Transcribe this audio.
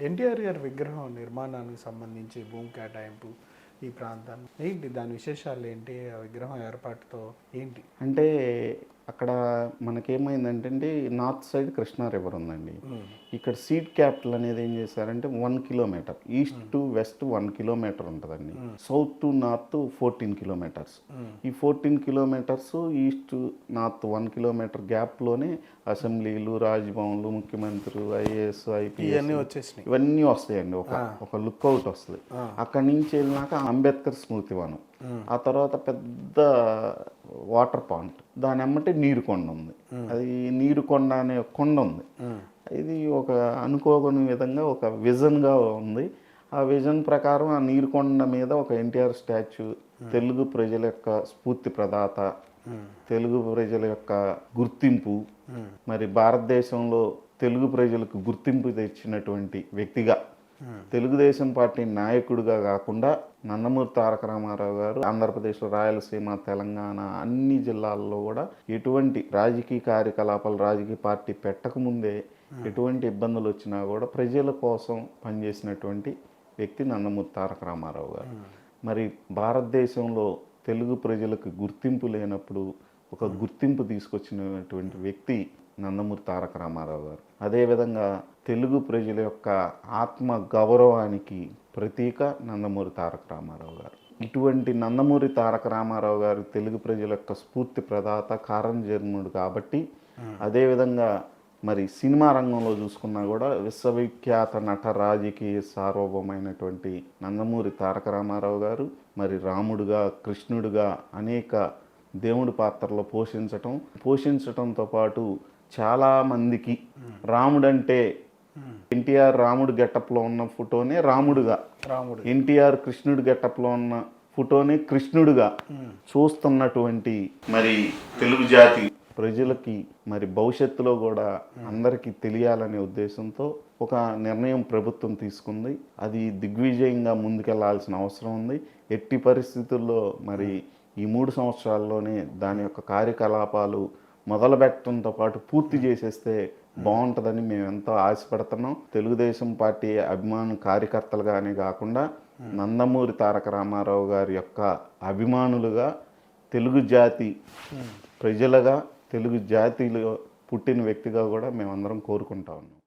ఎన్టీఆర్ గారి విగ్రహం నిర్మాణానికి సంబంధించి భూమి కేటాయింపు ఈ ప్రాంతాన్ని ఏంటి దాని విశేషాలు ఏంటి? ఆ విగ్రహం ఏర్పాటుతో ఏంటి? అంటే అక్కడ మనకేమైందంటే నార్త్ సైడ్ కృష్ణా రివర్ ఉందండి. ఇక్కడ సీడ్ క్యాపిటల్ అనేది ఏం చేశారంటే 1 kilometer east to west 1 kilometer ఉంటుందండి. South to north 14 kilometers. ఈ 14 కిలోమీటర్స్ ఈస్ట్ నార్త్ 1 కిలోమీటర్ గ్యాప్లోనే అసెంబ్లీలు, రాజ్భవన్లు, ముఖ్యమంత్రులు, ఐఏఎస్, ఐపీఎస్ ఇవన్నీ వస్తాయండి. ఒక లుక్అవుట్ వస్తుంది. అక్కడి నుంచి వెళ్ళినాక అంబేద్కర్ స్మృతి వనం, ఆ తర్వాత పెద్ద వాటర్ పాయింట్, దాని ఎమ్మటే నీరుకొండ ఉంది. అది నీరుకొండ అనే కొండ ఉంది. ఇది ఒక అనుకోని విధంగా ఒక విజన్గా ఉంది. ఆ విజన్ ప్రకారం ఆ నీరుకొండ మీద ఒక ఎన్టీఆర్ స్టాచ్యూ, తెలుగు ప్రజల యొక్క స్ఫూర్తి ప్రదాత, తెలుగు ప్రజల యొక్క గుర్తింపు, మరి భారతదేశంలో తెలుగు ప్రజలకు గుర్తింపు తెచ్చినటువంటి వ్యక్తిగా, తెలుగుదేశం పార్టీ నాయకుడిగా కాకుండా నందమూరి తారక రామారావు గారు ఆంధ్రప్రదేశ్లో రాయలసీమ, తెలంగాణ అన్ని జిల్లాల్లో కూడా ఎటువంటి రాజకీయ కార్యకలాపాలు, రాజకీయ పార్టీ పెట్టకముందే ఎటువంటి ఇబ్బందులు వచ్చినా కూడా ప్రజల కోసం పనిచేసినటువంటి వ్యక్తి నందమూరి తారక రామారావు గారు. మరి భారతదేశంలో తెలుగు ప్రజలకు గుర్తింపు లేనప్పుడు ఒక గుర్తింపు తీసుకొచ్చినటువంటి వ్యక్తి నందమూరి తారక రామారావు గారు. అదేవిధంగా తెలుగు ప్రజల యొక్క ఆత్మ గౌరవానికి ప్రతీక నందమూరి తారక రామారావు గారు. ఇటువంటి నందమూరి తారక రామారావు గారు తెలుగు ప్రజల యొక్క స్ఫూర్తి ప్రదాత, కారణజన్ముడు కాబట్టి, అదేవిధంగా మరి సినిమా రంగంలో చూసుకున్నా కూడా విశ్వవిఖ్యాత నట రాజకీయ సార్వభౌమైనటువంటి నందమూరి తారక రామారావు గారు మరి రాముడుగా, కృష్ణుడుగా అనేక దేవుడి పాత్రలో పోషించటంతో పాటు చాలామందికి రాముడంటే ఎన్టీఆర్ రాముడు గెటప్లో ఉన్న ఫోటోనే రాముడుగా, ఎన్టీఆర్ కృష్ణుడు గెటప్లో ఉన్న ఫోటోనే కృష్ణుడుగా చూస్తున్నటువంటి మరి తెలుగు జాతి ప్రజలకి మరి భవిష్యత్తులో కూడా అందరికీ తెలియాలనే ఉద్దేశంతో ఒక నిర్ణయం ప్రభుత్వం తీసుకుంది. అది దిగ్విజయంగా ముందుకెళ్లాల్సిన అవసరం ఉంది. ఎట్టి పరిస్థితుల్లో మరి ఈ 3 సంవత్సరాల్లోనే దాని యొక్క కార్యకలాపాలు మొదలుపెట్టడంతో పాటు పూర్తి చేసేస్తే బాగుంటుందని మేము ఎంతో ఆశపడుతున్నాం. తెలుగుదేశం పార్టీ అభిమాన కార్యకర్తలుగానే కాకుండా నందమూరి తారక రామారావు గారి యొక్క అభిమానులుగా, తెలుగు జాతి ప్రజలుగా, తెలుగు జాతిలో పుట్టిన వ్యక్తిగా కూడా మేమందరం కోరుకుంటా ఉన్నాం.